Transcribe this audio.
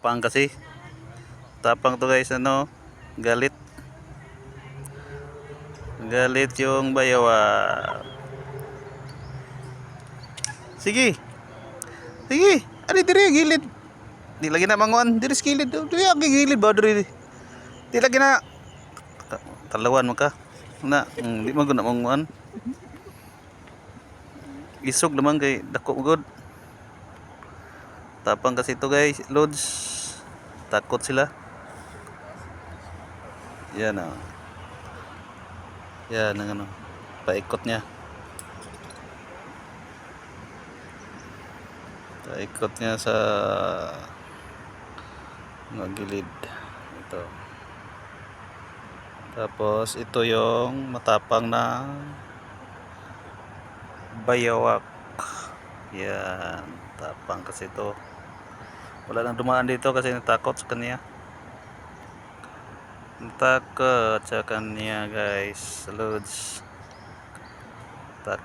Tapang kasi. Tapang to guys, ano? Galit. Galit yung bayawak. Sige. Sige. Ari diri gilid. Di lagi na manguan diri sa gilid. Diri gilid ba diri. Di lagi na talawan mo ka. Na, di mo guna manguan. Isog naman kay dako good. Tapang kasi ito guys, loads. Takot sila. Yan oh. Yan ang ano. Paikot niya. Paikot niya sa mga gilid. Ito. Tapos ito yung matapang na bayawak. Yan. Tapang kasi ito. Wala nang dumaan dito kasi natakot sa kanya. Natakot sa kanya guys. Loads. Takot.